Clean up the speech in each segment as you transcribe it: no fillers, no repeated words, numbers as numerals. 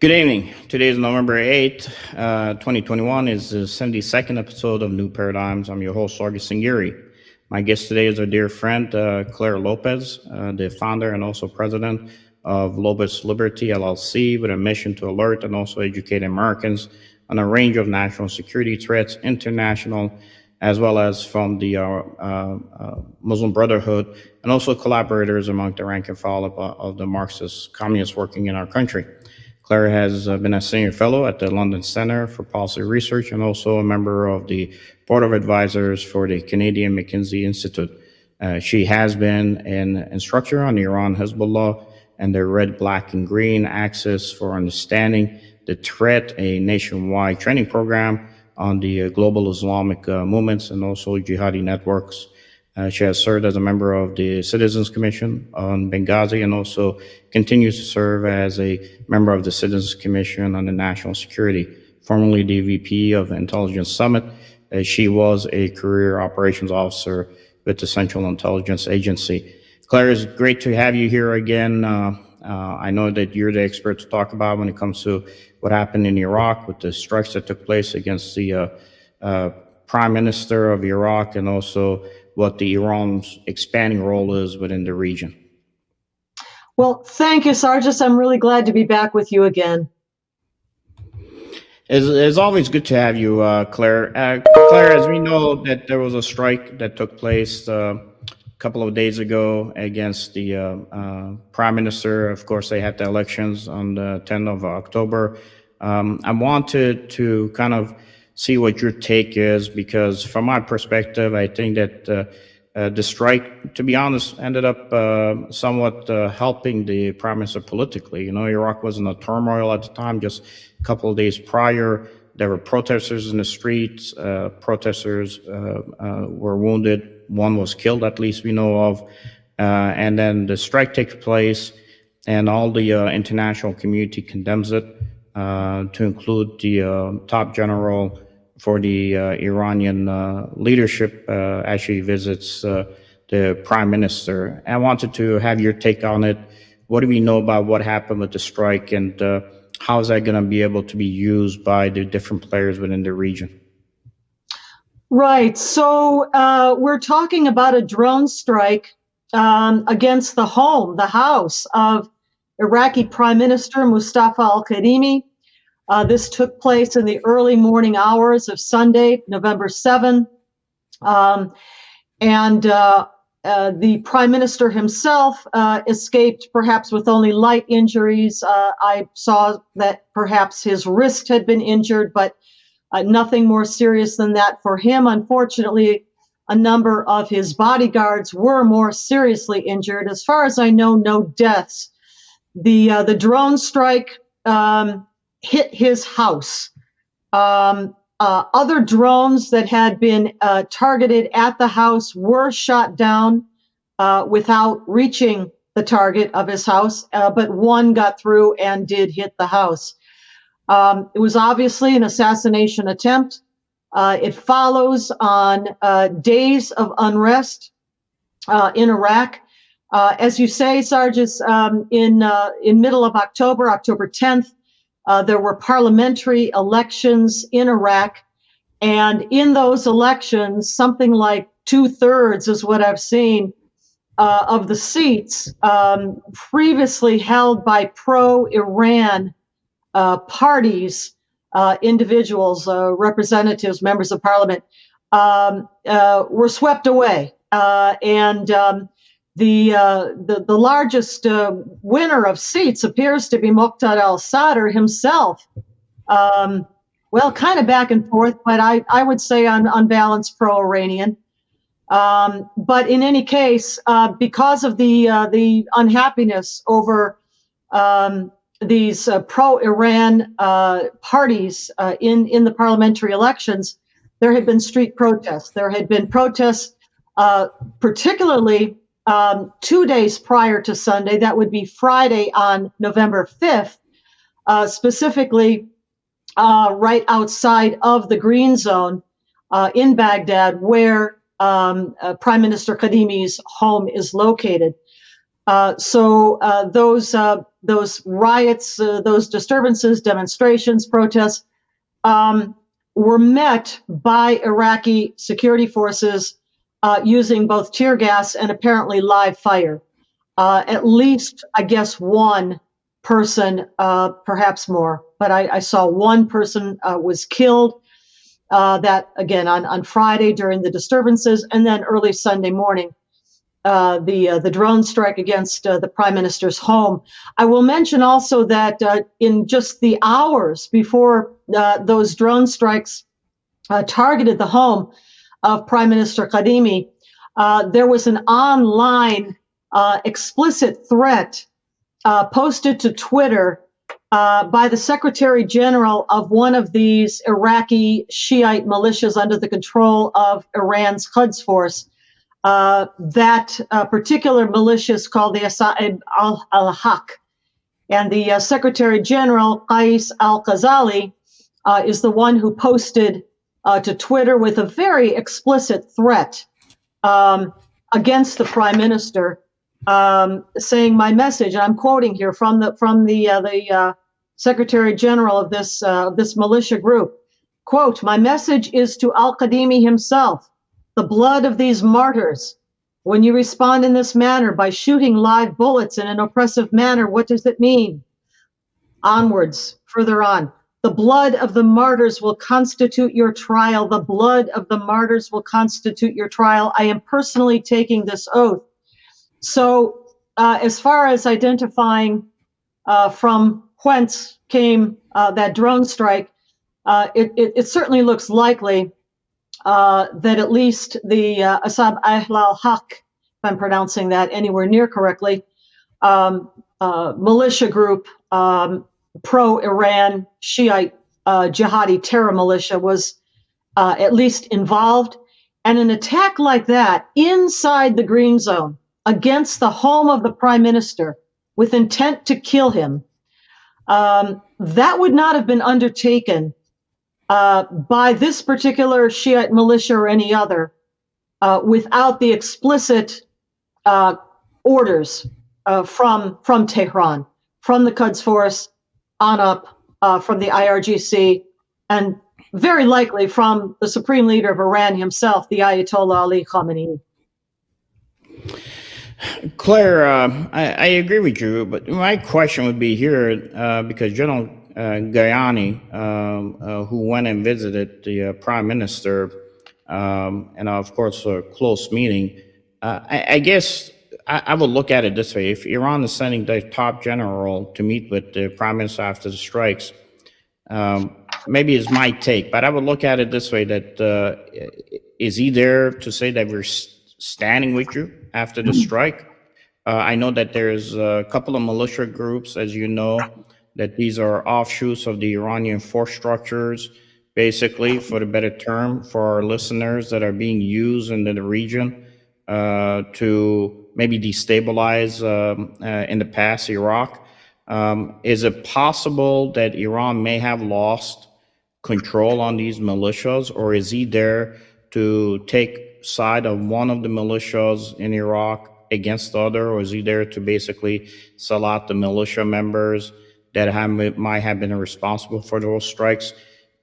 Good evening. Today is November 8th, 2021 is the 72nd episode of New Paradigms. I'm your host, Sargis Sangari. My guest today is our dear friend, Clare Lopez, the founder and also president of Lopez Liberty, LLC, with a mission to alert and also educate Americans on a range of national security threats, international, as well as from the Muslim Brotherhood, and also collaborators among the rank and file of the Marxist communists working in our country. Clare has been a senior fellow at the London Centre for Policy Research and also a member of the Board of Advisors for the Canadian McKinsey Institute. She has been an instructor on Iran, Hezbollah, and the Red, Black, and Green Axis for Understanding the Threat, a nationwide training program on the global Islamic movements and also jihadi networks. She has served as a member of the Citizens Commission on Benghazi and also continues to serve as a member of the Citizens Commission on the National Security, formerly the VP of the Intelligence Summit. She was a career operations officer with the Central Intelligence Agency. Clare, it's great to have you here again. I know that you're the expert to talk about when it comes to what happened in Iraq with the strikes that took place against the Prime Minister of Iraq and also what the Iran's expanding role is within the region. Well, thank you, Sargis. I'm really glad to be back with you again. It's always good to have you, Clare. Clare, as we know that there was a strike that took place a couple of days ago against the Prime Minister. Of course, they had the elections on the 10th of October. I wanted to kind of see what your take is, because from my perspective, I think that the strike, to be honest, ended up somewhat helping the Prime Minister politically. You know, Iraq was in a turmoil at the time. Just a couple of days prior, there were protesters in the streets. Protesters were wounded. One was killed, at least we know of. And then the strike takes place, and all the international community condemns it, to include the top general for the Iranian leadership actually visits the Prime Minister. I wanted to have your take on it. What do we know about what happened with the strike, and how is that going to be able to be used by the different players within the region? Right. So we're talking about a drone strike against the house of Iraqi Prime Minister Mustafa Al-Kadhimi. This took place in the early morning hours of Sunday, November 7. The Prime Minister himself escaped perhaps with only light injuries. I saw that perhaps his wrist had been injured, but nothing more serious than that for him. Unfortunately, a number of his bodyguards were more seriously injured. As far as I know, no deaths. The drone strike hit his house. Other drones that had been targeted at the house were shot down without reaching the target of his house, but one got through and did hit the house. It was obviously an assassination attempt. It follows on days of unrest in Iraq. As you say, Sargis, in middle of October, October 10th, there were parliamentary elections in Iraq, and in those elections, something like 2/3 is what I've seen of the seats previously held by pro-Iran parties, individuals, representatives, members of parliament, were swept away, the largest winner of seats appears to be Muqtada al-Sadr himself. Well, kind of back and forth, but I would say on balance pro-Iranian. But in any case, because of the unhappiness over these pro-Iran parties in the parliamentary elections, there had been street protests. There had been protests, particularly 2 days prior to Sunday. That would be Friday on November 5th, specifically right outside of the Green Zone in Baghdad, where Prime Minister Kadhimi's home is located. So those those riots, those disturbances, demonstrations, protests, were met by Iraqi security forces using both tear gas and apparently live fire. At least, I guess, one person, perhaps more, but I saw one person was killed. That again on Friday during the disturbances, and then early Sunday morning, the drone strike against the prime minister's home. I will mention also that in just the hours before those drone strikes targeted the home of Prime Minister Kadhimi, there was an online explicit threat posted to Twitter by the Secretary General of one of these Iraqi Shiite militias under the control of Iran's Quds Force. That particular militia is called the Asa'ib al-Haq. And the Secretary General, Qais al-Ghazali, is the one who posted to Twitter with a very explicit threat against the Prime Minister, saying my message, and I'm quoting here from the Secretary General of this militia group, quote, "My message is to Al-Kadhimi himself, the blood of these martyrs. When you respond in this manner by shooting live bullets in an oppressive manner, what does it mean?" Onwards, further on, "The blood of the martyrs will constitute your trial. The blood of the martyrs will constitute your trial. I am personally taking this oath." So as far as identifying from whence came that drone strike, it certainly looks likely that at least the Asab al-Haq, if I'm pronouncing that anywhere near correctly, militia group, pro-Iran Shiite jihadi terror militia, was at least involved. And an attack like that inside the green zone against the home of the prime minister with intent to kill him, that would not have been undertaken by this particular Shiite militia or any other without the explicit orders from Tehran, from the Quds Force on up, from the IRGC, and very likely from the supreme leader of Iran himself, the Ayatollah Ali Khamenei. Claire, I agree with you, but my question would be here because General Gayani, who went and visited the prime minister, and of course a close meeting, I guess I would look at it this way: if Iran is sending the top general to meet with the prime minister after the strikes, maybe it's my take, but I would look at it this way: that is he there to say that we're standing with you after the strike? I know that there's a couple of militia groups, as you know, that these are offshoots of the Iranian force structures, basically, for the better term, for our listeners, that are being used in the region to maybe destabilize, in the past, Iraq. Is it possible that Iran may have lost control on these militias, or is he there to take side of one of the militias in Iraq against the other, or is he there to basically sell out the militia members that might have been responsible for those strikes?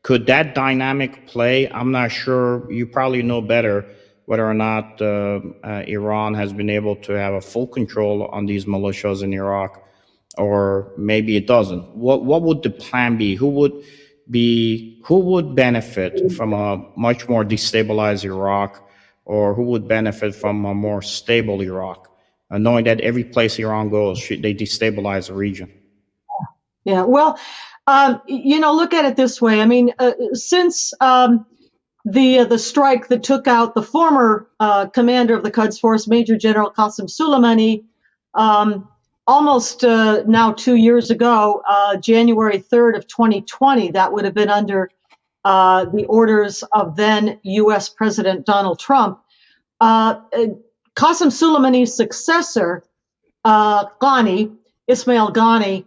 Could that dynamic play? I'm not sure. You probably know better whether or not Iran has been able to have a full control on these militias in Iraq, or maybe it doesn't. What would the plan be? Who would benefit from a much more destabilized Iraq, or who would benefit from a more stable Iraq, knowing that every place Iran goes, they destabilize the region? Yeah, well, look at it this way. I mean, since the strike that took out the former commander of the Quds Force, Major General Qasem Soleimani, almost now 2 years ago, January 3rd of 2020, that would have been under the orders of then U.S. President Donald Trump. Qasem Soleimani's successor, Ismail Ghani,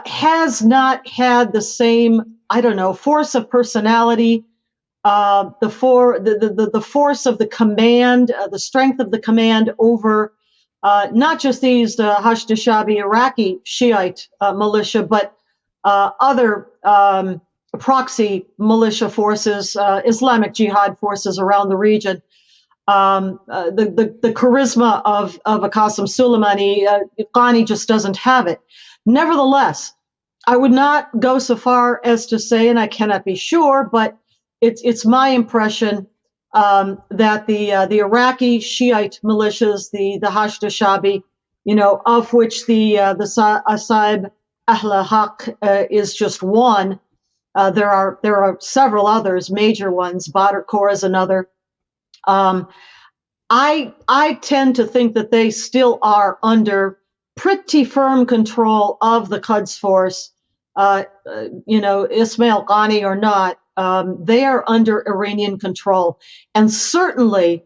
has not had the same, force of personality, the force of the command, the strength of the command over not just these Hashd-e-Shabi Iraqi Shiite militia, but other proxy militia forces, Islamic Jihad forces around the region. The charisma of a Qasem Soleimani, Ghani just doesn't have it. Nevertheless, I would not go so far as to say, and I cannot be sure, but it's my impression that the Iraqi Shiite militias, the Hashd-e-Shabi, of which the Asaib Ahl Haq is just one. There are several others, major ones. Badr Corps is another. I tend to think that they still are under pretty firm control of the Quds force. Ismail Ghani or not, they are under Iranian control. And certainly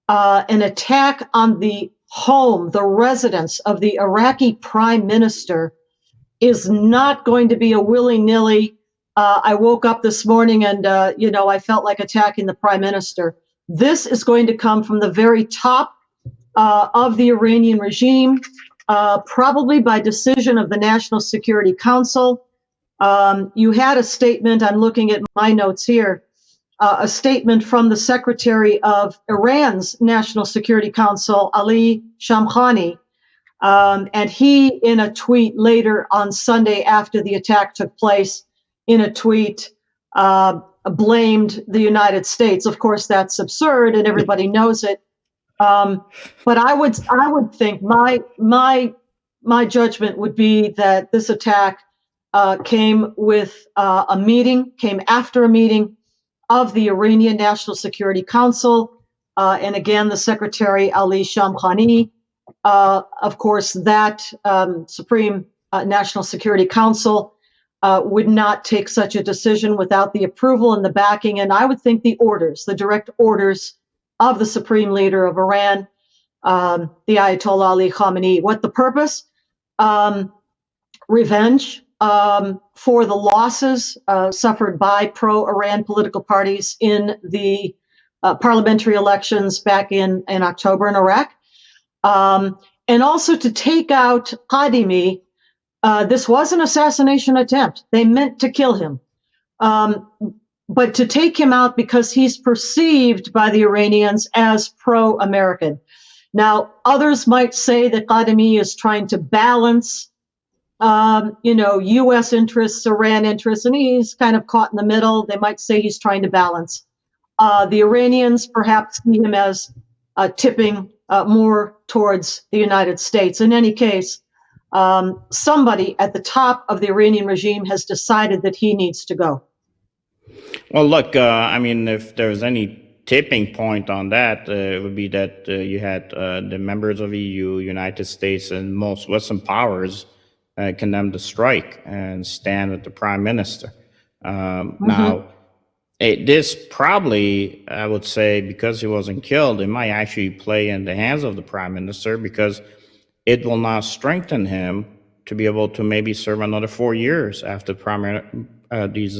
an attack on the home, the residence of the Iraqi prime minister is not going to be a willy-nilly, I woke up this morning and, I felt like attacking the prime minister. This is going to come from the very top of the Iranian regime, probably by decision of the National Security Council. You had a statement, I'm looking at my notes here, a statement from the Secretary of Iran's National Security Council, Ali Shamkhani, and he, in a tweet later on Sunday after the attack took place, in a tweet, blamed the United States. Of course, that's absurd, and everybody knows it. But I would think my judgment would be that this attack came after a meeting of the Iranian National Security Council, and again the Secretary Ali Shamkhani. Of course, that Supreme National Security Council would not take such a decision without the approval and the backing, and I would think the direct orders of the Supreme Leader of Iran, the Ayatollah Ali Khamenei. What the purpose? Revenge for the losses suffered by pro-Iran political parties in the parliamentary elections back in October in Iraq. And also to take out Kadhimi. This was an assassination attempt. They meant to kill him. But to take him out because he's perceived by the Iranians as pro-American. Now, others might say that Kadhimi is trying to balance, U.S. interests, Iran interests, and he's kind of caught in the middle. They might say he's trying to balance. The Iranians perhaps see him as tipping more towards the United States. In any case, somebody at the top of the Iranian regime has decided that he needs to go. Well, look, if there's any tipping point on that, it would be that you had the members of EU, United States, and most Western powers condemn the strike and stand with the prime minister. Now, this probably, I would say, because he wasn't killed, it might actually play in the hands of the prime minister, because it will now strengthen him to be able to maybe serve another 4 years after these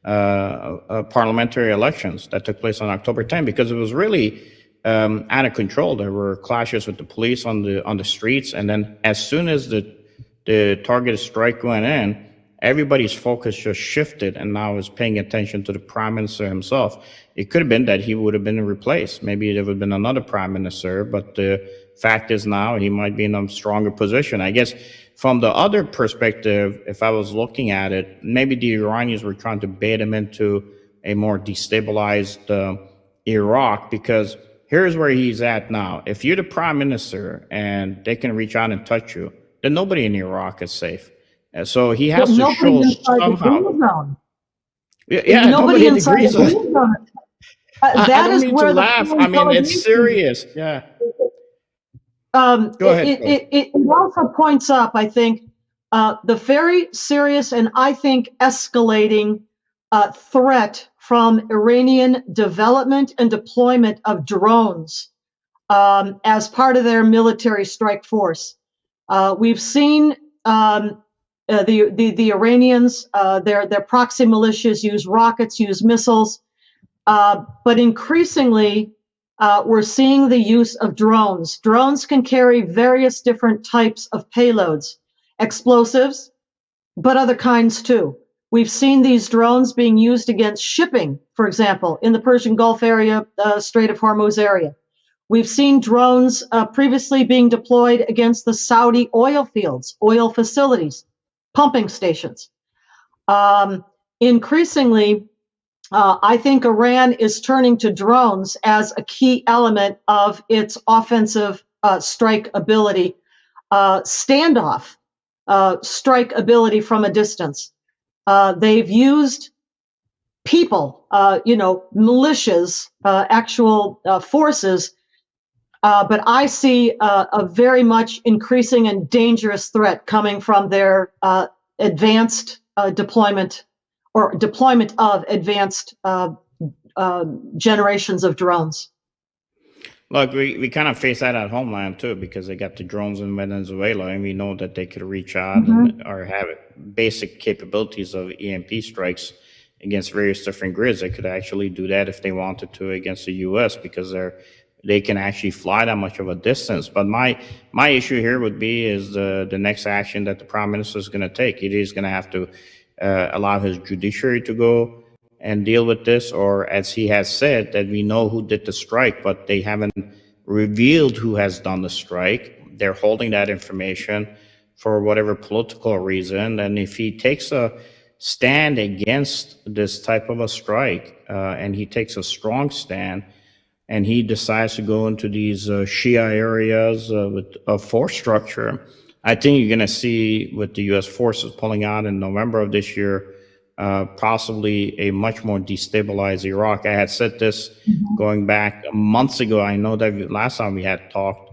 parliamentary elections that took place on October 10th, because it was really out of control. There were clashes with the police on the streets, and then as soon as the targeted strike went in, everybody's focus just shifted and now is paying attention to the prime minister himself. It could have been that he would have been replaced. Maybe there would have been another prime minister, but the fact is now he might be in a stronger position. I guess from the other perspective, if I was looking at it, maybe the Iranians were trying to bait him into a more destabilized Iraq, because here's where he's at now. If you're the prime minister and they can reach out and touch you, then nobody in Iraq is safe. So he has to show somehow. Yeah, nobody agrees on it. I don't mean to laugh. I mean, it's serious. Yeah. Go ahead. It also points up, I think, the very serious and I think escalating threat from Iranian development and deployment of drones as part of their military strike force. We've seen the Iranians, their proxy militias use rockets, use missiles, but increasingly we're seeing the use of drones. Drones can carry various different types of payloads, explosives, but other kinds too. We've seen these drones being used against shipping, for example, in the Persian Gulf area, Strait of Hormuz area. We've seen drones previously being deployed against the Saudi oil fields, oil facilities, pumping stations. Increasingly, I think Iran is turning to drones as a key element of its offensive strike ability, standoff strike ability from a distance. They've used people, militias, actual forces, but I see a very much increasing and dangerous threat coming from their advanced deployment or deployment of advanced generations of drones. Look, we kind of face that at homeland too, because they got the drones in Venezuela, and we know that they could reach out and or have basic capabilities of EMP strikes against various different grids. They could actually do that if they wanted to against the U.S. because they can actually fly that much of a distance. But my issue here would be is the next action that the prime minister is going to take. It is going to have to allow his judiciary to go and deal with this, or as he has said, that we know who did the strike, but they haven't revealed who has done the strike. They're holding that information for whatever political reason. And if he takes a stand against this type of a strike, and he takes a strong stand, and he decides to go into these Shia areas with a force structure, I think you're going to see with the U.S. forces pulling out in November of this year, possibly a much more destabilized Iraq. I had said this going back months ago. I know that last time we had talked,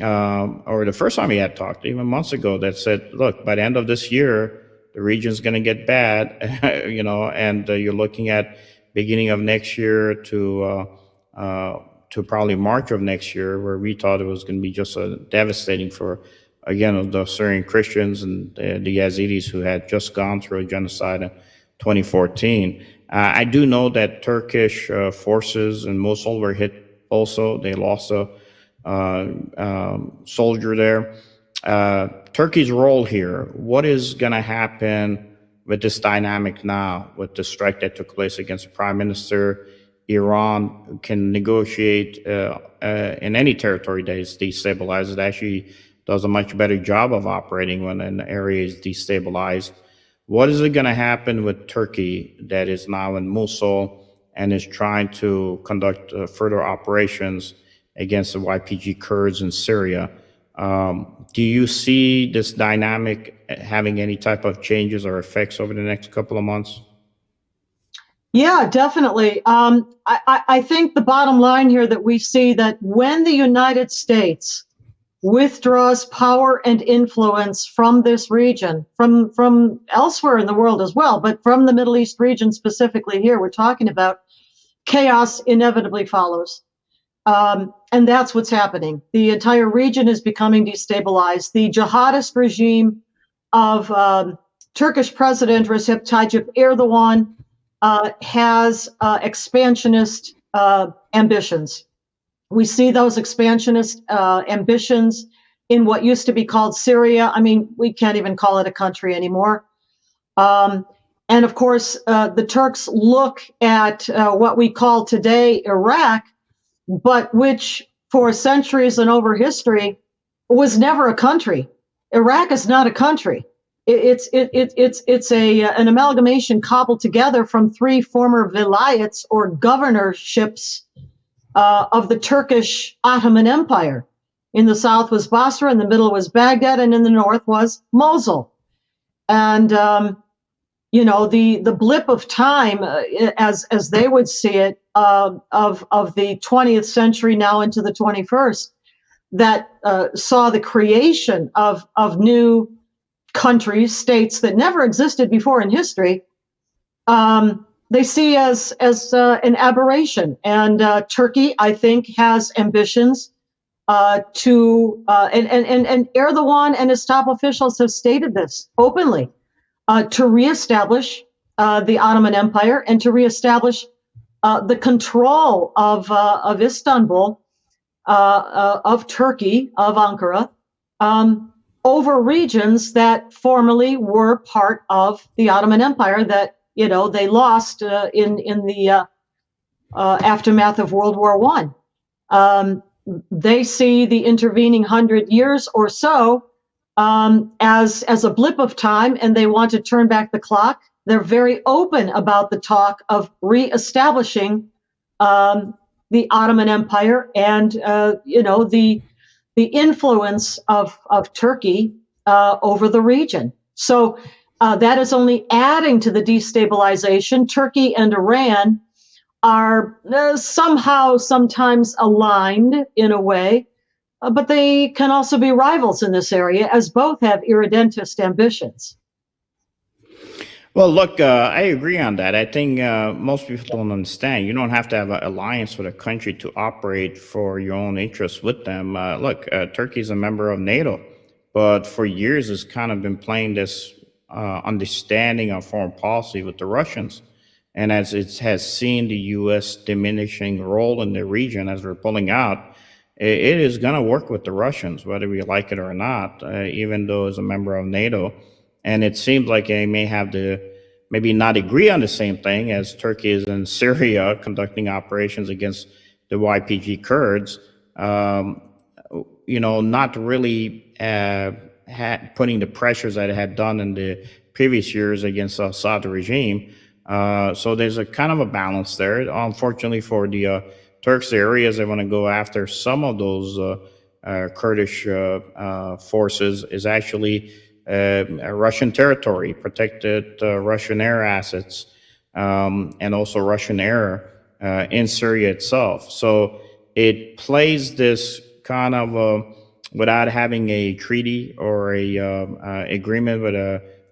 or the first time we had talked, even months ago, that said, look, by the end of this year, the region's going to get bad, and you're looking at beginning of next year to probably March of next year, where we thought it was going to be just devastating for, again, the Syrian Christians and the Yazidis who had just gone through a genocide in 2014. I do know that Turkish forces in Mosul were hit also. They lost a soldier there. Turkey's role here, what is going to happen with this dynamic now, with the strike that took place against the prime minister? Iran can negotiate in any territory that is destabilized. It actually does a much better job of operating when an area is destabilized. What is it going to happen with Turkey that is now in Mosul and is trying to conduct further operations against the YPG Kurds in Syria? Do you see this dynamic having any type of changes or effects over the next couple of months? Yeah, definitely. I think the bottom line here that we see that when the United States withdraws power and influence from this region, from elsewhere in the world as well, but from the Middle East region specifically here, we're talking about, chaos inevitably follows. And that's what's happening. The entire region is becoming destabilized. The jihadist regime of Turkish President Recep Tayyip Erdogan has expansionist ambitions. We see those expansionist ambitions in what used to be called Syria. I mean, we can't even call it a country anymore. And of course, the Turks look at what we call today Iraq, but which for centuries and over history was never a country. Iraq is not a country. It's an amalgamation cobbled together from three former vilayets or governorships of the Turkish Ottoman Empire. In the south was Basra, in the middle was Baghdad, and in the north was Mosul. And the blip of time, as they would see it, of the 20th century now into the 21st, that saw the creation of new countries, states that never existed before in history. They see as an aberration. And Turkey, I think, has ambitions and Erdogan and his top officials have stated this openly, to reestablish the Ottoman Empire and to reestablish the control of Istanbul, of Turkey, of Ankara, over regions that formerly were part of the Ottoman Empire that they lost in the aftermath of World War I. They see the intervening 100 years or so as a blip of time, and they want to turn back the clock. They're very open about the talk of reestablishing the Ottoman Empire and the influence of Turkey over the region. So that is only adding to the destabilization. Turkey and Iran are somehow sometimes aligned in a way, but they can also be rivals in this area, as both have irredentist ambitions. Well, look, I agree on that. I think most people don't understand. You don't have to have an alliance with a country to operate for your own interests with them. Look, Turkey is a member of NATO, but for years it's kind of been playing this understanding of foreign policy with the Russians. And as it has seen the U.S. diminishing role in the region as we're pulling out, it is going to work with the Russians, whether we like it or not, even though it's a member of NATO. And it seems like they may have to maybe not agree on the same thing, as Turkey is in Syria conducting operations against the YPG Kurds, not really putting the pressures that it had done in the previous years against the Assad regime. So there's a kind of a balance there. Unfortunately for the Turks, areas they want to go after some of those Kurdish forces is actually Russian territory, protected Russian air assets, and also Russian air in Syria itself. So it plays this kind of without having a treaty or a agreement with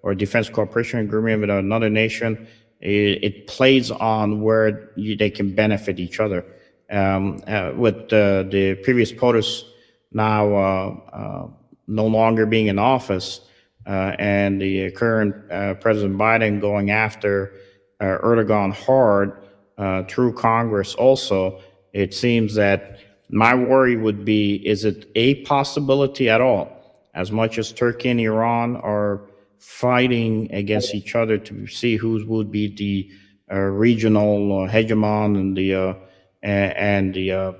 or defense cooperation agreement with another nation. It plays on where they can benefit each other. With the previous POTUS now no longer being in office, and the current President Biden going after Erdogan hard through Congress also, it seems that my worry would be, is it a possibility at all? As much as Turkey and Iran are fighting against each other to see who would be the regional hegemon and the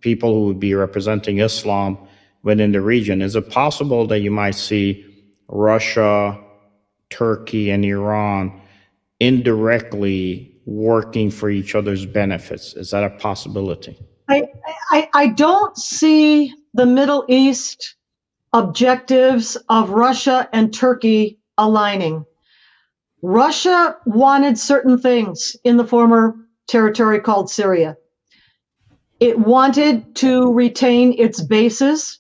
people who would be representing Islam within the region, is it possible that you might see Russia, Turkey, and Iran indirectly working for each other's benefits? Is that a possibility? I don't see the Middle East objectives of Russia and Turkey aligning. Russia wanted certain things in the former territory called Syria. It wanted to retain its bases,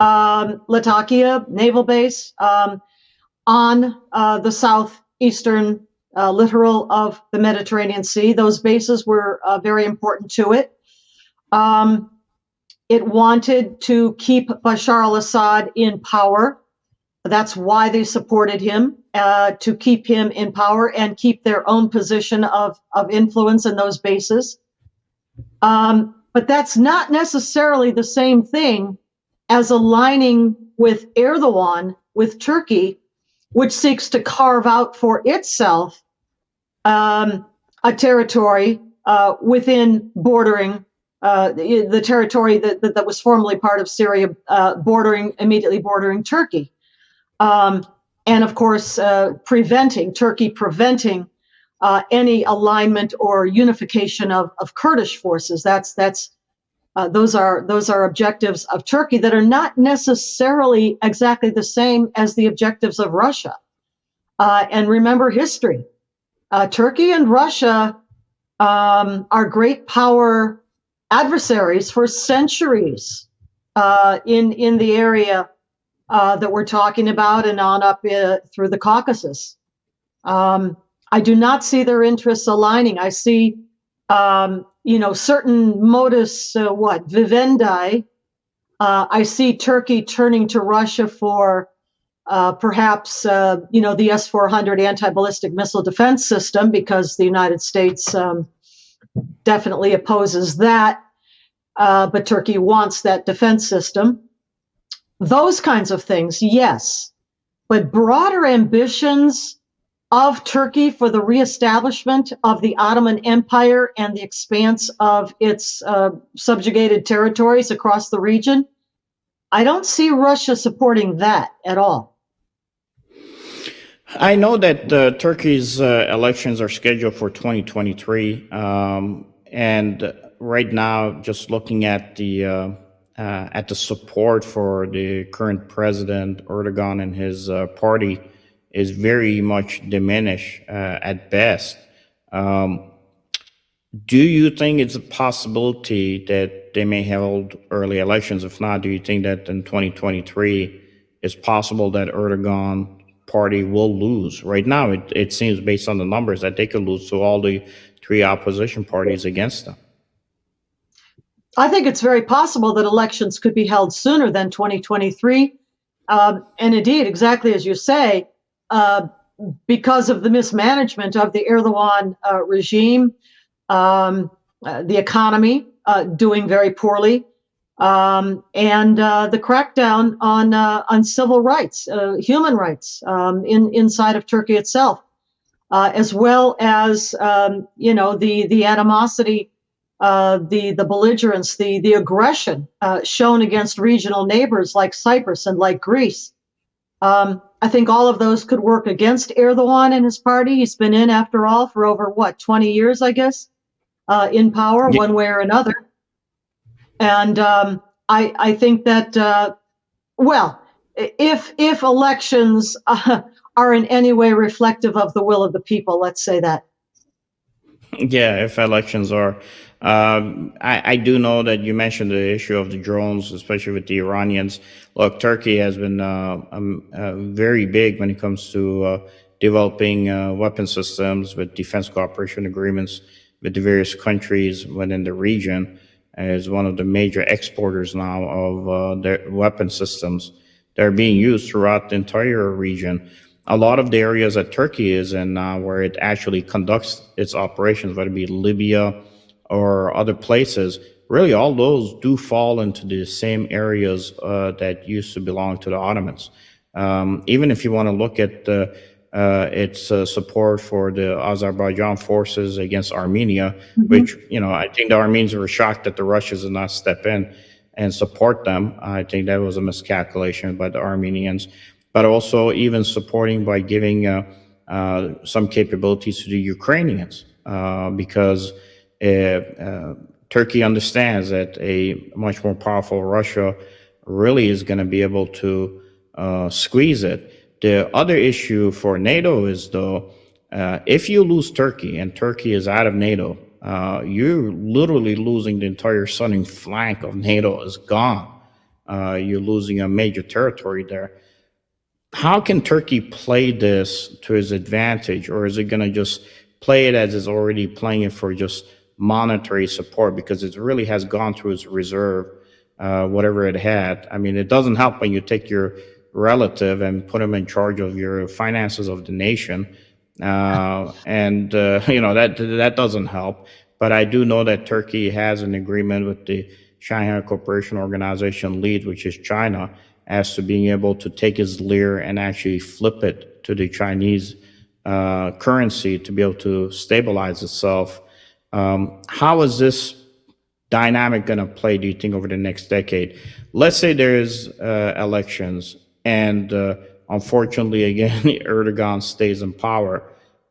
Latakia naval base, on the southeastern littoral of the Mediterranean Sea. Those bases were very important to it. It wanted to keep Bashar al-Assad in power. That's why they supported him, to keep him in power and keep their own position of influence in those bases. But that's not necessarily the same thing as aligning with Erdogan, with Turkey, which seeks to carve out for itself a territory within bordering the territory that was formerly part of Syria, immediately bordering Turkey. And of course, Turkey preventing any alignment or unification of Kurdish forces. Those are objectives of Turkey that are not necessarily exactly the same as the objectives of Russia. And remember history. Turkey and Russia are great power adversaries for centuries in the area that we're talking about and on up through the Caucasus. I do not see their interests aligning. I see, certain modus vivendi. I see Turkey turning to Russia for perhaps, the S-400 anti-ballistic missile defense system, because the United States definitely opposes that, but Turkey wants that defense system. Those kinds of things, yes. But broader ambitions of Turkey for the reestablishment of the Ottoman Empire and the expanse of its subjugated territories across the region, I don't see Russia supporting that at all. I know that Turkey's elections are scheduled for 2023, and right now, just looking at the support for the current president Erdogan and his party is very much diminished at best. Um, do you think it's a possibility that they may hold early elections? If not, do you think that in 2023 it's possible that Erdogan party will lose? Right now, it seems based on the numbers that they could lose to all the three opposition parties against them. I think it's very possible that elections could be held sooner than 2023. And indeed, exactly as you say, uh, because of the mismanagement of the Erdogan regime, the economy doing very poorly, and the crackdown on civil rights, human rights inside of Turkey itself, as well as the animosity, the belligerence, the aggression shown against regional neighbors like Cyprus and like Greece. I think all of those could work against Erdogan and his party. He's been in, after all, for over 20 years, I guess, in power, Yeah. one way or another. And I think that, well, if elections are in any way reflective of the will of the people, let's say that. Yeah, if elections are. I do know that you mentioned the issue of the drones, especially with the Iranians. Look, Turkey has been very big when it comes to developing weapon systems with defense cooperation agreements with the various countries within the region, as one of the major exporters now of their weapon systems that are being used throughout the entire region. A lot of the areas that Turkey is in now, where it actually conducts its operations, whether it be Libya or other places, really all those do fall into the same areas that used to belong to the Ottomans. Even if you want to look at its support for the Azerbaijan forces against Armenia, Mm-hmm. which, I think the Armenians were shocked that the Russians did not step in and support them. I think that was a miscalculation by the Armenians, but also even supporting by giving some capabilities to the Ukrainians, because Turkey understands that a much more powerful Russia really is going to be able to squeeze it. The other issue for NATO is, though, if you lose Turkey and Turkey is out of NATO, you're literally losing the entire southern flank of NATO is gone. You're losing a major territory there. How can Turkey play this to its advantage, or is it going to just play it as it's already playing it for just monetary support, because it really has gone through its reserve, whatever it had? I mean, it doesn't help when you take your relative and put him in charge of your finances of the nation, and that doesn't help. But I do know that Turkey has an agreement with the Shanghai Cooperation Organization lead, which is China, as to being able to take his lira and actually flip it to the Chinese currency to be able to stabilize itself. How is this dynamic going to play, do you think, over the next decade? Let's say there's elections, and unfortunately, again, Erdogan stays in power.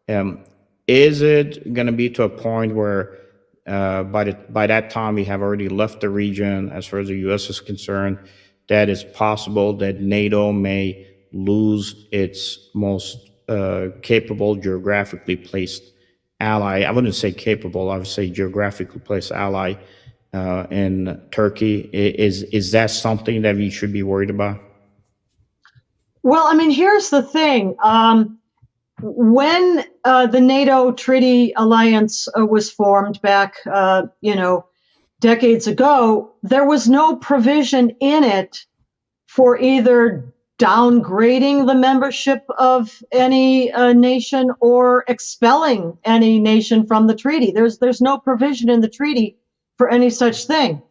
Um, is it going to be to a point where by that time we have already left the region, as far as the U.S. is concerned, that it's possible that NATO may lose its most capable, geographically placed ally? I wouldn't say capable, I would say geographically placed ally in Turkey. Is that something that we should be worried about? Well, I mean, here's the thing. When the NATO Treaty Alliance was formed back, decades ago, there was no provision in it for either downgrading the membership of any nation or expelling any nation from the treaty. There's no provision in the treaty for any such thing.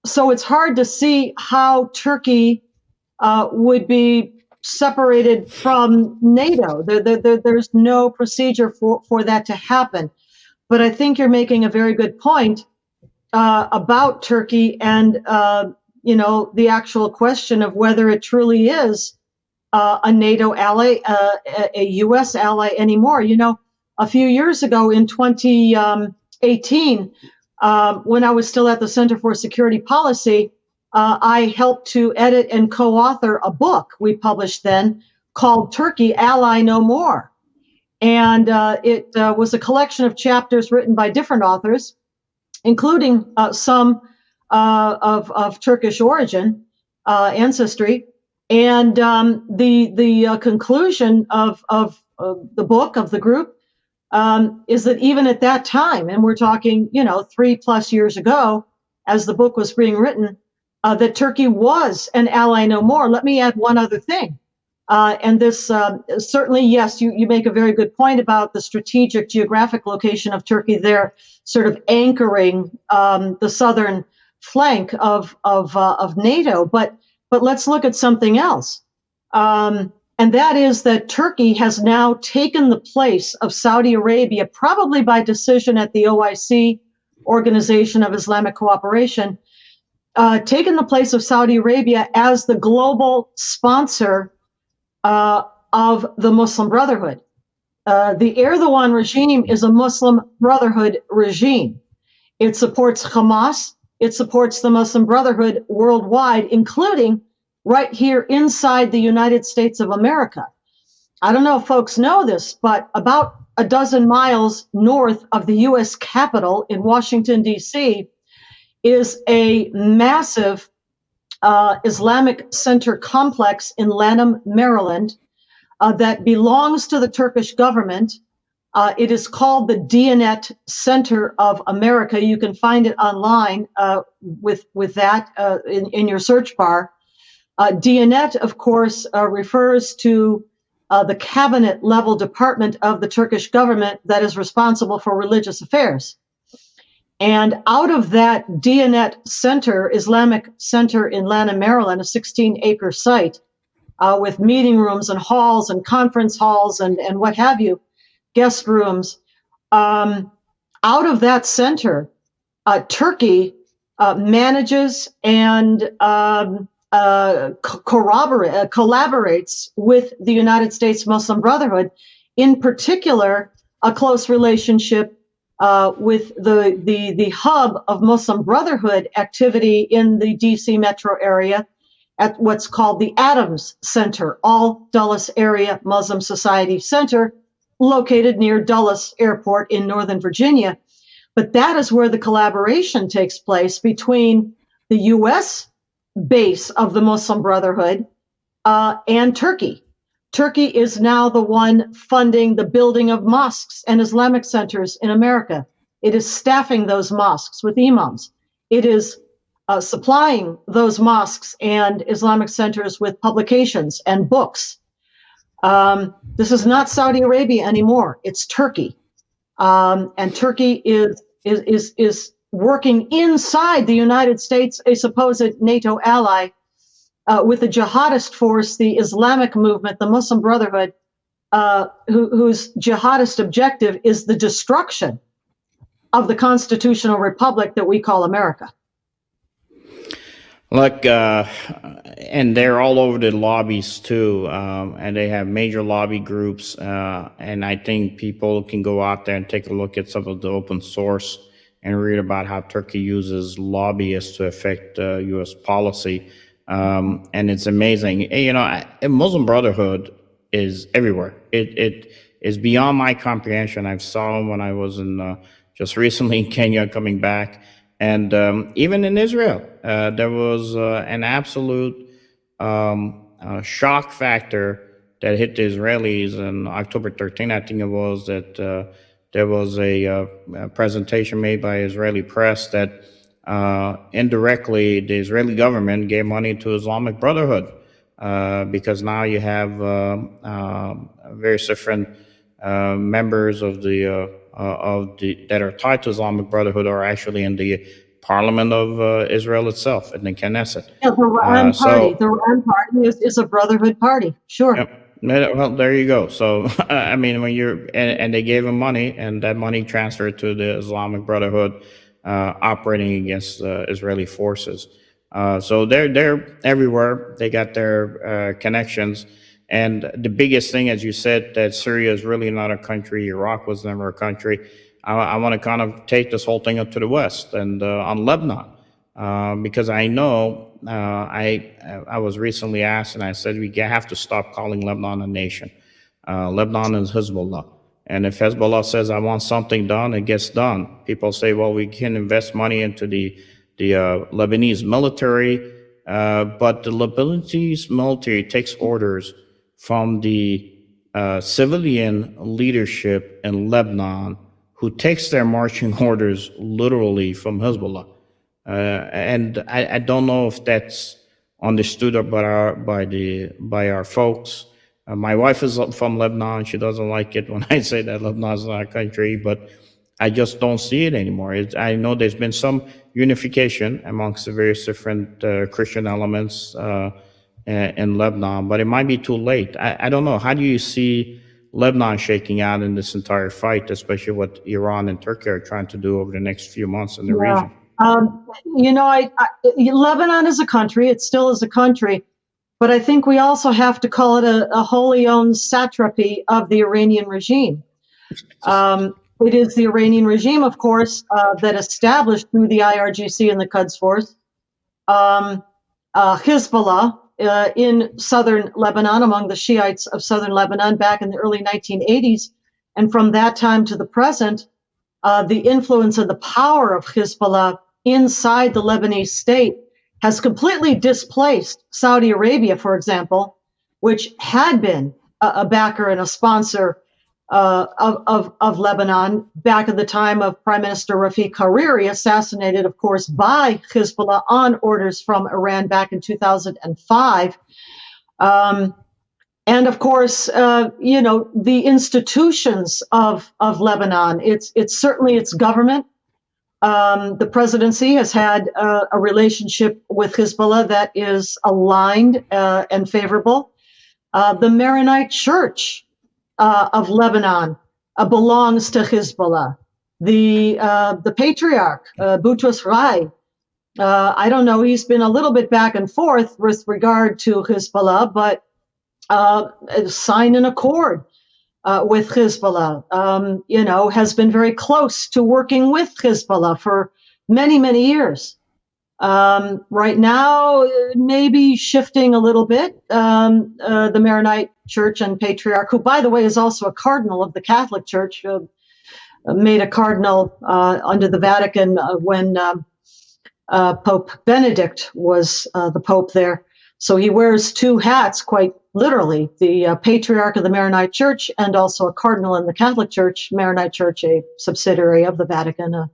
So it's hard to see how Turkey would be separated from NATO. There's no procedure for that to happen. But I think you're making a very good point about Turkey and the actual question of whether it truly is a NATO ally, a U.S. ally anymore. A few years ago in 2018, when I was still at the Center for Security Policy, I helped to edit and co-author a book we published then called Turkey, Ally No More. And it was a collection of chapters written by different authors, including some of Turkish origin, ancestry. And the conclusion of the book, of the group, is that even at that time, and we're talking, 3+ years ago, as the book was being written, that Turkey was an ally no more. Let me add one other thing. And this certainly, yes, you make a very good point about the strategic geographic location of Turkey there, sort of anchoring the southern flank of NATO. But let's look at something else. And that is that Turkey has now taken the place of Saudi Arabia, probably by decision at the OIC, Organization of Islamic Cooperation, taken the place of Saudi Arabia as the global sponsor of the Muslim Brotherhood. The Erdogan regime is a Muslim Brotherhood regime. It supports Hamas. It supports the Muslim Brotherhood worldwide, including right here inside the United States of America. I don't know if folks know this, but about a dozen miles north of the U.S. Capitol in Washington, D.C., is a massive Islamic Center complex in Lanham, Maryland, that belongs to the Turkish government. It is called the Diyanet Center of America. You can find it online with that in your search bar. Diyanet, of course, refers to the cabinet level department of the Turkish government that is responsible for religious affairs. And out of that Diyanet Center, Islamic Center in Lanham, Maryland, a 16-acre site with meeting rooms and halls and conference halls and what have you, guest rooms, out of that center, Turkey manages and collaborates with the United States Muslim Brotherhood, in particular, a close relationship with the hub of Muslim Brotherhood activity in the DC metro area at what's called the Adams Center, All Dulles Area Muslim Society Center, located near Dulles Airport in Northern Virginia. But that is where the collaboration takes place between the U.S. base of the Muslim Brotherhood and Turkey. Turkey is now the one funding the building of mosques and Islamic centers in America. It is staffing those mosques with imams. It is supplying those mosques and Islamic centers with publications and books. This is not Saudi Arabia anymore. It's Turkey. And Turkey is working inside the United States, a supposed NATO ally, with the jihadist force, the Islamic movement, the Muslim Brotherhood, whose jihadist objective is the destruction of the constitutional republic that we call America. Look, and they're all over the lobbies too, and they have major lobby groups, and I think people can go out there and take a look at some of the open source and read about how Turkey uses lobbyists to affect U.S. policy, and it's amazing. Muslim Brotherhood is everywhere. It is beyond my comprehension. I saw them when I was in just recently in Kenya, coming back. And even in Israel, there was an absolute shock factor that hit the Israelis on October 13th, I think it was, that there was a presentation made by Israeli press that indirectly the Israeli government gave money to Islamic Brotherhood because now you have various different members of the that are tied to Islamic Brotherhood are actually in the Parliament of Israel itself, in the Knesset. Yeah, the Ram Party. So The Ram Party is a brotherhood party. Sure. yep. Well, there you go. So, I mean, when and they gave him money, and that money transferred to the Islamic Brotherhood, operating against Israeli forces. So they're everywhere. They got their connections, and the biggest thing, as you said, that Syria is really not a country. Iraq was never a country. I want to kind of take this whole thing up to the West and on Lebanon. Because I know I was recently asked, and I said we have to stop calling Lebanon a nation. Lebanon is Hezbollah, and if Hezbollah says I want something done, it gets done. People say, well, we can invest money into the Lebanese military, but the Lebanese military takes orders from the civilian leadership in Lebanon, who takes their marching orders literally from Hezbollah. And I don't know if that's understood by our folks. My wife is from Lebanon. She doesn't like it when I say that Lebanon is not a country, but I just don't see it anymore. I know there's been some unification amongst the various different Christian elements in Lebanon, but it might be too late. I don't know. How do you see Lebanon shaking out in this entire fight, especially what Iran and Turkey are trying to do over the next few months in the Yeah. region? Lebanon is a country. It still is a country. But I think we also have to call it a wholly owned satrapy of the Iranian regime. It is the Iranian regime, of course, that established through the IRGC and the Quds Force Hezbollah in southern Lebanon, among the Shiites of southern Lebanon back in the early 1980s. And from that time to the present, the influence and the power of Hezbollah inside the Lebanese state has completely displaced Saudi Arabia, for example, which had been a backer and a sponsor of Lebanon back at the time of Prime Minister Rafiq Hariri, assassinated, of course, by Hezbollah on orders from Iran back in 2005. And of course, the institutions of Lebanon, it's certainly its government. The presidency has had a relationship with Hezbollah that is aligned and favorable. The Maronite Church of Lebanon belongs to Hezbollah. The patriarch, Boutros Ghali, I don't know, he's been a little bit back and forth with regard to Hezbollah, but signed an accord with Hezbollah, has been very close to working with Hezbollah for many, many years. Right now, maybe shifting a little bit. The Maronite Church and Patriarch, who, by the way, is also a cardinal of the Catholic Church, made a cardinal under the Vatican when Pope Benedict was the Pope there. So he wears two hats, quite literally, the Patriarch of the Maronite Church and also a cardinal in the Catholic Church, Maronite Church, a subsidiary of the Vatican.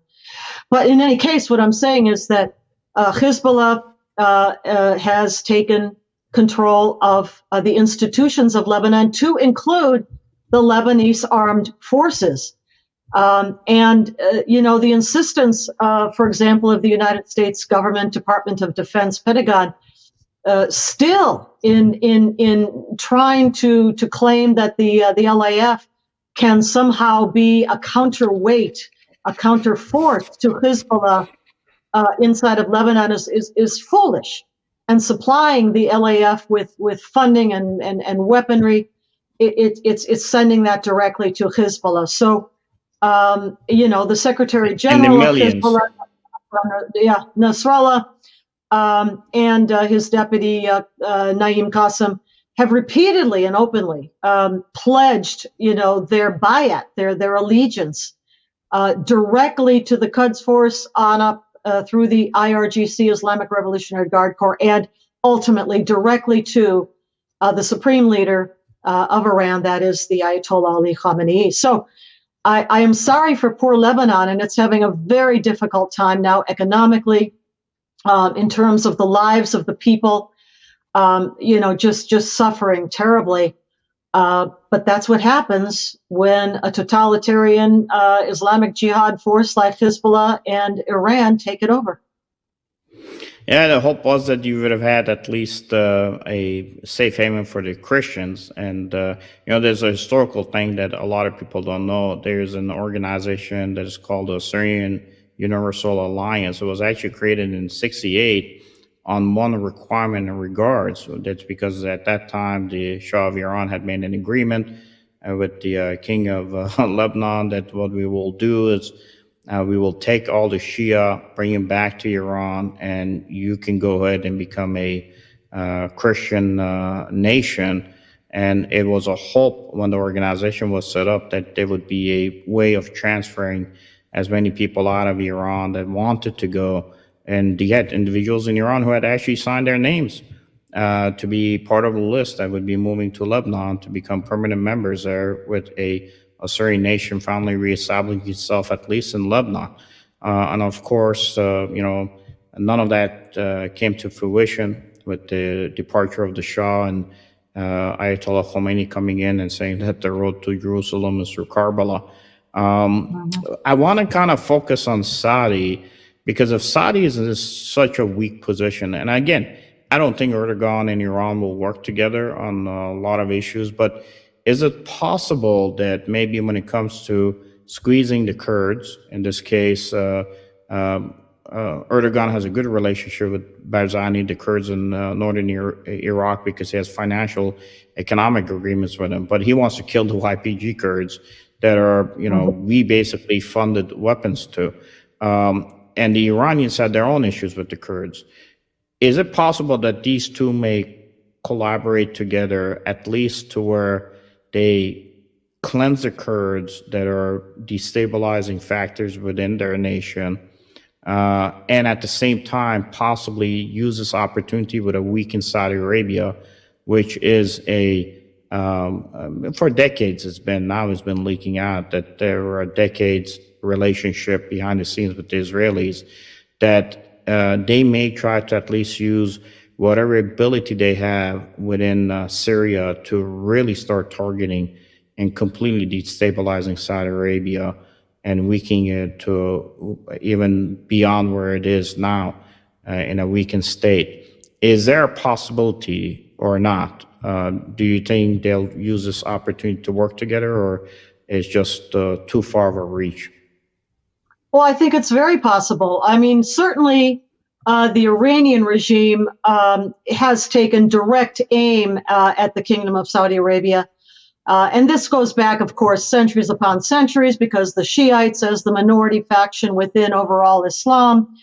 But in any case, what I'm saying is that Hezbollah has taken control of the institutions of Lebanon, to include the Lebanese armed forces. The insistence, for example, of the United States government, Department of Defense, Pentagon, still in trying to claim that the LAF can somehow be a counterweight, a counterforce to Hezbollah inside of Lebanon is foolish. And supplying the LAF with funding and weaponry, it's sending that directly to Hezbollah. So, the Secretary General of Hezbollah, Nasrallah, and his deputy, Naim Qassem, have repeatedly and openly pledged, their bayat, their allegiance directly to the Quds Force on up through the IRGC, Islamic Revolutionary Guard Corps, and ultimately directly to the supreme leader of Iran, that is the Ayatollah Ali Khamenei. So I am sorry for poor Lebanon, and it's having a very difficult time now economically, in terms of the lives of the people. just suffering terribly. But that's what happens when a totalitarian Islamic Jihad force like Hezbollah and Iran take it over. Yeah, the hope was that you would have had at least a safe haven for the Christians. And, there's a historical thing that a lot of people don't know. There's an organization that is called the Syrian Universal Alliance. It was actually created in 68 on one requirement in regards. That's because at that time, the Shah of Iran had made an agreement with the king of Lebanon that what we will do is we will take all the Shia, bring them back to Iran, and you can go ahead and become a Christian nation. And it was a hope when the organization was set up that there would be a way of transferring as many people out of Iran that wanted to go, and you had individuals in Iran who had actually signed their names to be part of the list that would be moving to Lebanon to become permanent members there, with a Syrian nation finally reestablishing itself, at least in Lebanon. And of course, none of that came to fruition with the departure of the Shah and Ayatollah Khomeini coming in and saying that the road to Jerusalem is through Karbala. I want to kind of focus on Saudi, because if Saudi is in such a weak position, and again, I don't think Erdogan and Iran will work together on a lot of issues, but is it possible that maybe when it comes to squeezing the Kurds, in this case, Erdogan has a good relationship with Barzani, the Kurds in northern Iraq, because he has financial, economic agreements with them, but he wants to kill the YPG Kurds that are, we basically funded weapons to. And the Iranians had their own issues with the Kurds. Is it possible that these two may collaborate together, at least to where they cleanse the Kurds that are destabilizing factors within their nation, and at the same time possibly use this opportunity with a weakened Saudi Arabia, which is for decades it's been leaking out that there were decades relationship behind the scenes with the Israelis, that they may try to at least use whatever ability they have within Syria to really start targeting and completely destabilizing Saudi Arabia and weakening it to even beyond where it is now in a weakened state. Is there a possibility or not? Do you think they'll use this opportunity to work together, or is just too far of a reach? Well, I think it's very possible. I mean, certainly the Iranian regime has taken direct aim at the Kingdom of Saudi Arabia. And this goes back, of course, centuries upon centuries, because the Shiites, as the minority faction within overall Islam,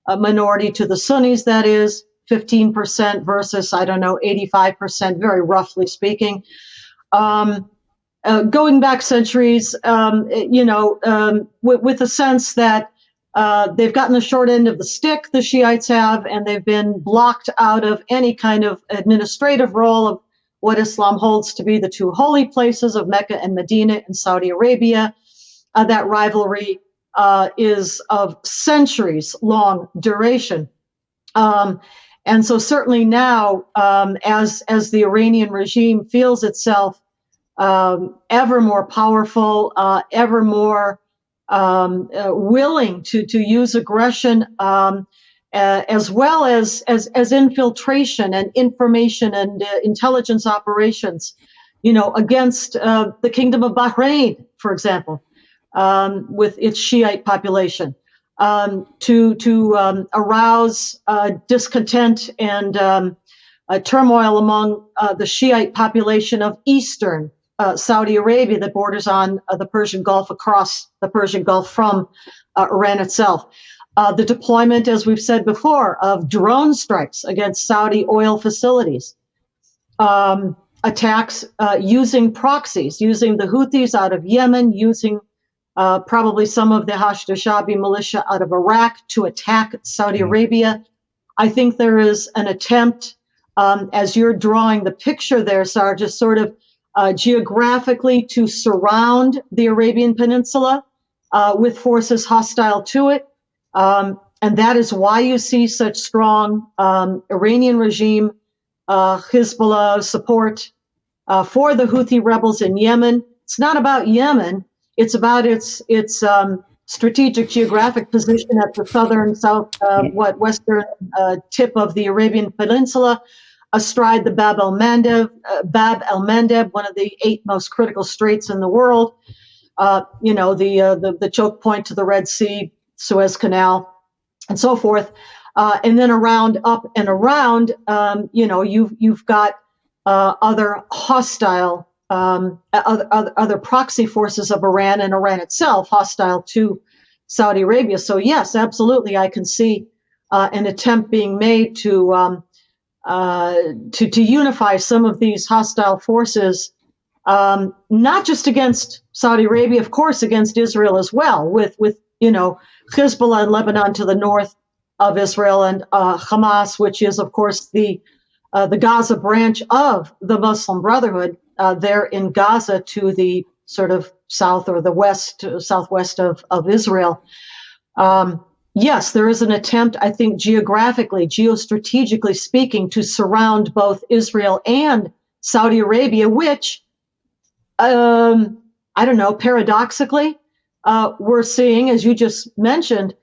a minority to the Sunnis, that is, 15% versus, 85%, very roughly speaking. Going back centuries, with a sense that they've gotten the short end of the stick, the Shiites have, and they've been blocked out of any kind of administrative role of what Islam holds to be the two holy places of Mecca and Medina in Saudi Arabia. That rivalry is of centuries-long duration. And so certainly now, as the Iranian regime feels itself ever more powerful, ever more willing to use aggression, as well as infiltration and information and intelligence operations, against the Kingdom of Bahrain, for example, with its Shiite population, to arouse discontent and turmoil among the Shiite population of Eastern Saudi Arabia that borders on the Persian Gulf, across the Persian Gulf from Iran itself. The deployment, as we've said before, of drone strikes against Saudi oil facilities, attacks using proxies, using the Houthis out of Yemen, using probably some of the Hashd al-Shaabi militia out of Iraq to attack Saudi Arabia. I think there is an attempt, as you're drawing the picture there, Sargis, sort of geographically to surround the Arabian Peninsula with forces hostile to it. And that is why you see such strong Iranian regime Hezbollah support for the Houthi rebels in Yemen. It's not about Yemen. It's about its strategic geographic position at the western tip of the Arabian Peninsula, astride the Bab el-Mandeb, one of the 8 most critical straits in the world. The choke point to the Red Sea, Suez Canal, and so forth. And then up and around, you've got other hostile, other proxy forces of Iran and Iran itself hostile to Saudi Arabia. So yes, absolutely, I can see an attempt being made to unify some of these hostile forces, not just against Saudi Arabia, of course, against Israel as well, with Hezbollah in Lebanon to the north of Israel, and Hamas, which is, of course, the Gaza branch of the Muslim Brotherhood, there in Gaza to the sort of south or the southwest of Israel. Yes, there is an attempt, I think, geographically, geostrategically speaking, to surround both Israel and Saudi Arabia, which, paradoxically, we're seeing, as you just mentioned,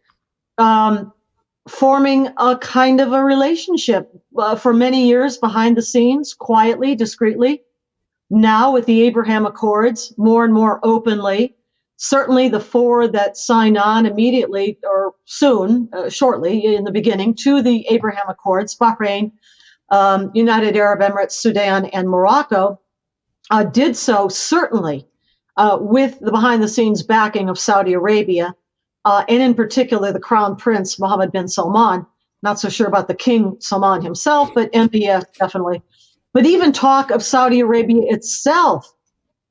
forming a kind of a relationship for many years behind the scenes, quietly, discreetly. Now with the Abraham Accords, more and more openly. Certainly the 4 that signed on immediately or soon, shortly in the beginning, to the Abraham Accords, Bahrain, United Arab Emirates, Sudan, and Morocco, did so certainly with the behind-the-scenes backing of Saudi Arabia, and in particular the Crown Prince, Mohammed bin Salman. Not so sure about the King Salman himself, but MBS definitely. But even talk of Saudi Arabia itself,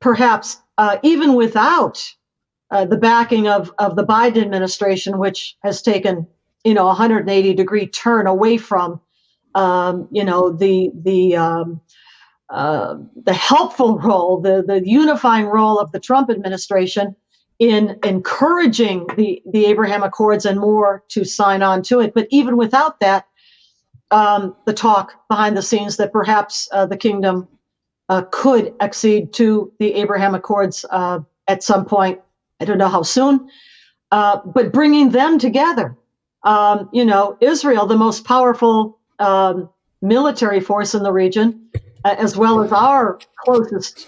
perhaps even without the backing of the Biden administration, which has taken, a 180-degree turn away from, the helpful role, the unifying role of the Trump administration in encouraging the Abraham Accords and more to sign on to it. But even without that, the talk behind the scenes that perhaps the kingdom could accede to the Abraham Accords at some point. I don't know how soon, but bringing them together. Israel, the most powerful military force in the region, as well as our closest,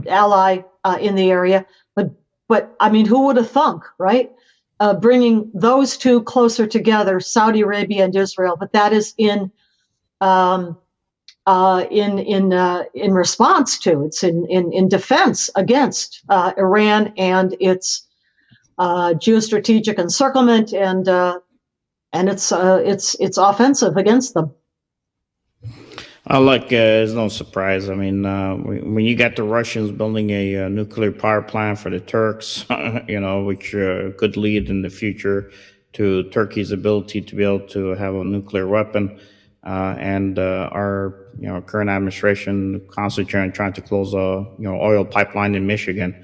ally in the area. But I mean, who would have thunk, right? Bringing those two closer together, Saudi Arabia and Israel. But that is in response to, it's in defense against Iran and its geostrategic encirclement and its offensive against them. It's no surprise. I mean, when you got the Russians building a nuclear power plant for the Turks, which could lead in the future to Turkey's ability to be able to have a nuclear weapon, and our current administration concentrating on trying to close a oil pipeline in Michigan.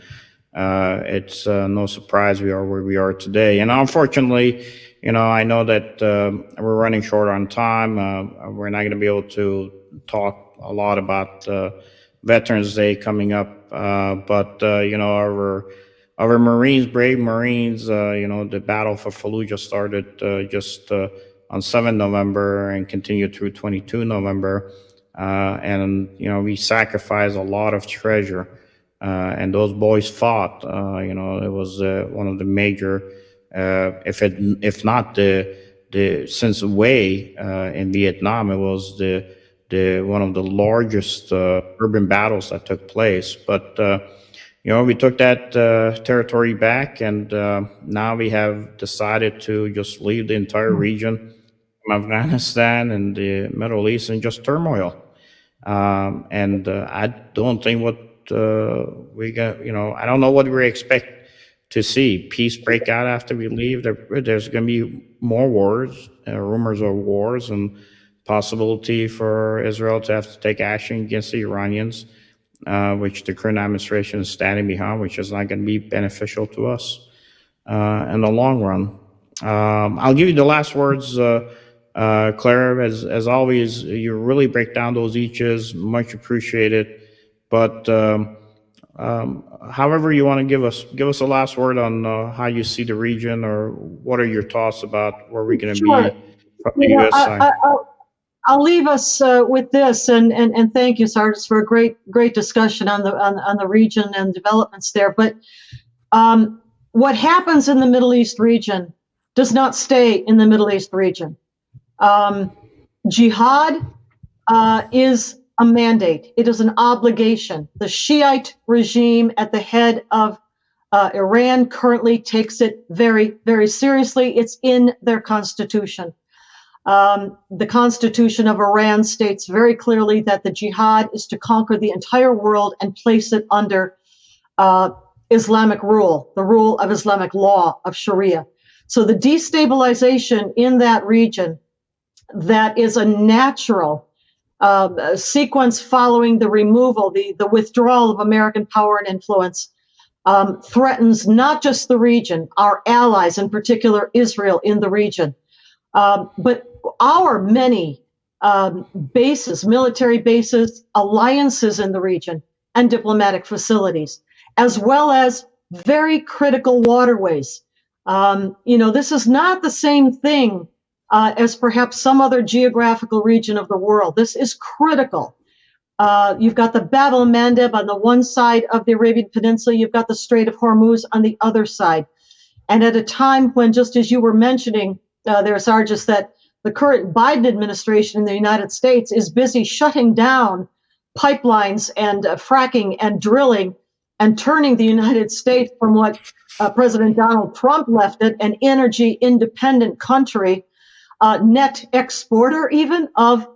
It's no surprise we are where we are today. And unfortunately, I know that we're running short on time. We're not going to be able to talk a lot about Veterans Day coming up, but our Marines, brave Marines, the battle for Fallujah started just on 7 November and continued through 22 November, and we sacrificed a lot of treasure, and those boys fought. It was one of the major, if not the since Way in Vietnam, it was the one of the largest urban battles that took place. But we took that territory back, and now we have decided to just leave the entire region from Afghanistan and the Middle East in just turmoil. And I don't think what we got, I don't know what we expect to see. Peace break out after we leave. There's going to be more wars, rumors of wars, and possibility for Israel to have to take action against the Iranians, which the current administration is standing behind, which is not going to be beneficial to us in the long run. I'll give you the last words, Claire, as always, you really break down those eaches. Much appreciated. But however, you want to give us a last word on how you see the region, or what are your thoughts about where we're going to Sure. be from the You know, U.S. side? I'll leave us with this, and thank you, Sargis, for a great discussion on the region and developments there. But what happens in the Middle East region does not stay in the Middle East region. Jihad is a mandate. It is an obligation. The Shiite regime at the head of Iran currently takes it very, very seriously. It's in their constitution. The constitution of Iran states very clearly that the jihad is to conquer the entire world and place it under Islamic rule, the rule of Islamic law, of Sharia. So the destabilization in that region, that is a natural sequence following the removal, the withdrawal of American power and influence, threatens not just the region, our allies, in particular Israel in the region, but our many bases, military bases, alliances in the region, and diplomatic facilities, as well as very critical waterways. This is not the same thing as perhaps some other geographical region of the world. This is critical. You've got the Bab el-Mandeb on the one side of the Arabian Peninsula. You've got the Strait of Hormuz on the other side. And at a time when, just as you were mentioning there, Sargis, that the current Biden administration in the United States is busy shutting down pipelines and fracking and drilling and turning the United States from what President Donald Trump left it, an energy independent country, net exporter even of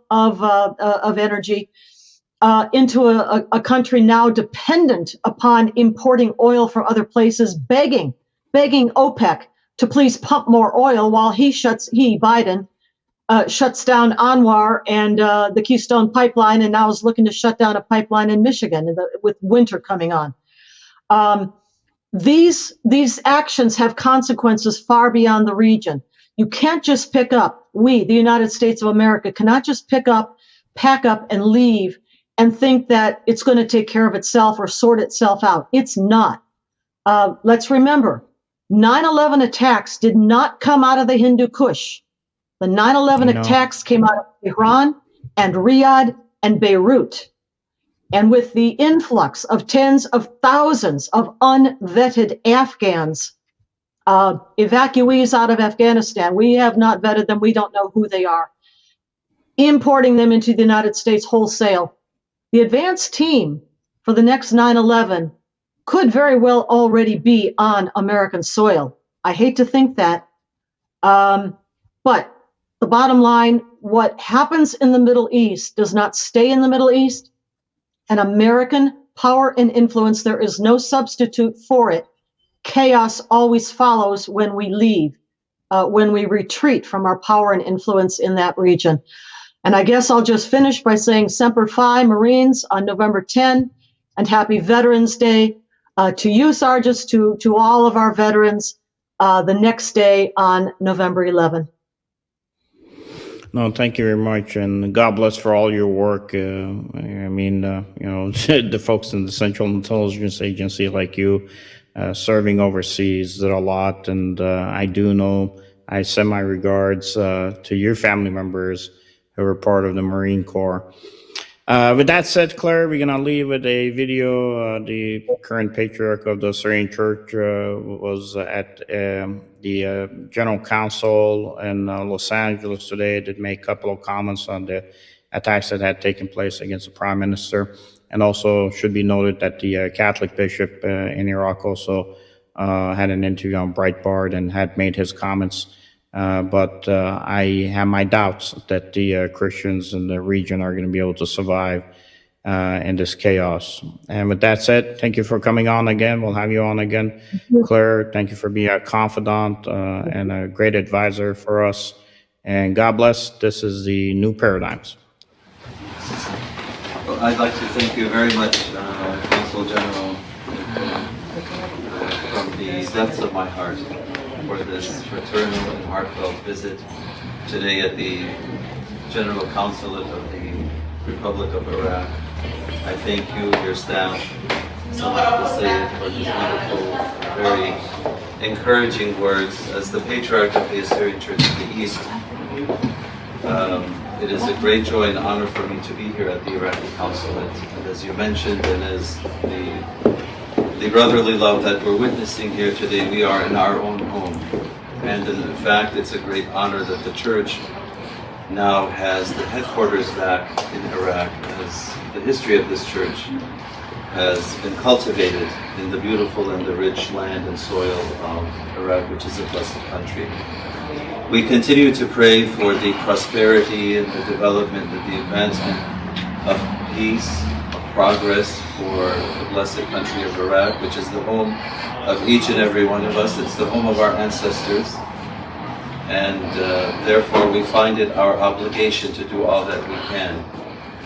energy, into a country now dependent upon importing oil from other places, begging OPEC to please pump more oil while Biden shuts down Anwar and the Keystone Pipeline, and now is looking to shut down a pipeline in Michigan with winter coming on. These actions have consequences far beyond the region. You can't just pick up, the United States of America, cannot just pick up, pack up, and leave and think that it's going to take care of itself or sort itself out. It's not. Let's remember, 9/11 attacks did not come out of the Hindu Kush. The 9/11 attacks came out of Tehran and Riyadh and Beirut. And with the influx of tens of thousands of unvetted Afghans, evacuees out of Afghanistan, we have not vetted them, we don't know who they are, importing them into the United States wholesale, the advance team for the next 9/11 could very well already be on American soil. I hate to think that. But the bottom line, what happens in the Middle East does not stay in the Middle East. And American power and influence, there is no substitute for it. Chaos always follows when we leave, when we retreat from our power and influence in that region. And I guess I'll just finish by saying Semper Fi, Marines, on November 10, and happy Veterans Day to you, Sargis, to all of our veterans, the next day on November 11. No, thank you very much, and God bless for all your work. The folks in the Central Intelligence Agency like you, serving overseas, did a lot, and I do know. I send my regards to your family members who were part of the Marine Corps. With that said, Claire, we're going to leave with a video. The current patriarch of the Syrian Church was at the General Council in Los Angeles today. Did make a couple of comments on the attacks that had taken place against the Prime Minister. And also should be noted that the Catholic bishop in Iraq also had an interview on Breitbart and had made his comments. But I have my doubts that the Christians in the region are going to be able to survive in this chaos. And with that said, thank you for coming on again. We'll have you on again. Claire, thank you for being a confidant and a great advisor for us. And God bless. This is the New Paradigms. Well, I'd like to thank you very much, Consul General, from the depths of my heart, for this fraternal and heartfelt visit today at the General Consulate of the Republic of Iraq. I thank you, your staff, Mustafa Al-Kadhimi, for these wonderful, very encouraging words. As the Patriarch of the Assyrian Church of the East, it is a great joy and honor for me to be here at the Iraqi Consulate. And as you mentioned, and as the brotherly love that we're witnessing here today, we are in our own home. And in fact, it's a great honor that the church now has the headquarters back in Iraq, as the history of this church has been cultivated in the beautiful and the rich land and soil of Iraq, which is a blessed country. We continue to pray for the prosperity and the development and the advancement of peace, of progress for the blessed country of Iraq, which is the home of each and every one of us. It's the home of our ancestors. And therefore we find it our obligation to do all that we can.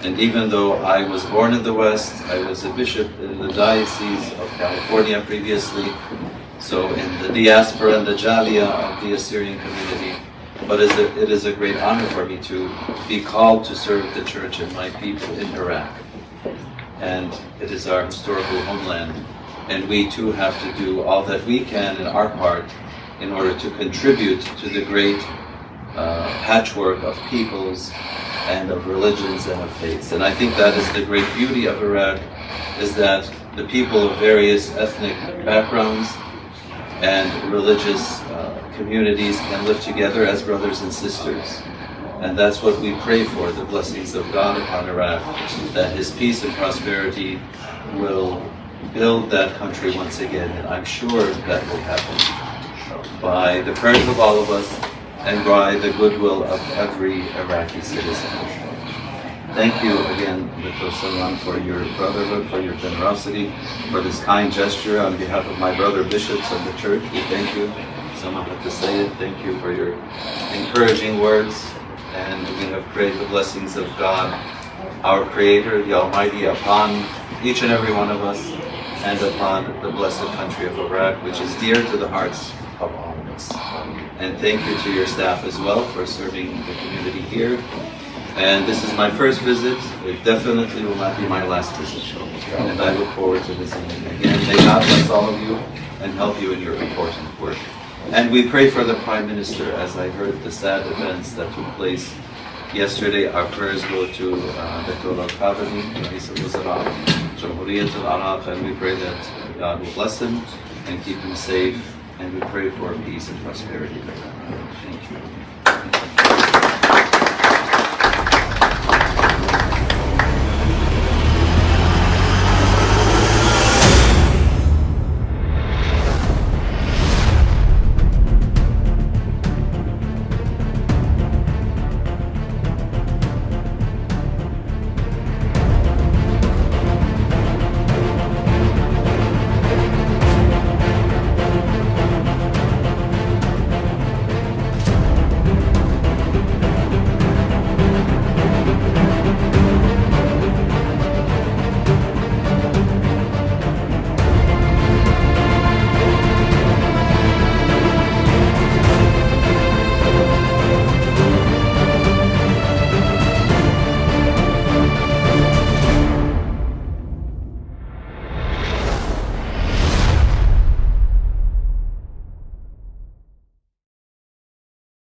And even though I was born in the West, I was a bishop in the Diocese of California previously, so in the diaspora and the Jalia of the Assyrian community, but it is a great honor for me to be called to serve the church and my people in Iraq. And it is our historical homeland. And we too have to do all that we can in our part in order to contribute to the great patchwork of peoples and of religions and of faiths. And I think that is the great beauty of Iraq, is that the people of various ethnic backgrounds and religious communities can live together as brothers and sisters. And that's what we pray for, the blessings of God upon Iraq, that His peace and prosperity will build that country once again. And I'm sure that will happen by the prayers of all of us and by the goodwill of every Iraqi citizen. Thank you again, Dr. Salman, for your brotherhood, for your generosity, for this kind gesture. On behalf of my brother bishops of the church, we thank you. Someone had to say it. Thank you for your encouraging words. And we have prayed the blessings of God, our Creator, the Almighty, upon each and every one of us, and upon the blessed country of Iraq, which is dear to the hearts of all of us. And thank you to your staff as well for serving the community here. And this is my first visit. It definitely will not be my last visit. And I look forward to visiting again. May God bless all of you and help you in your important work. And we pray for the Prime Minister. As I heard the sad events that took place yesterday, our prayers go to Dr. Al-Kadhimi, Rais al-Wazara, Jamhuriyat al-Arab, and we pray that God will bless him and keep him safe. And we pray for peace and prosperity. Thank you.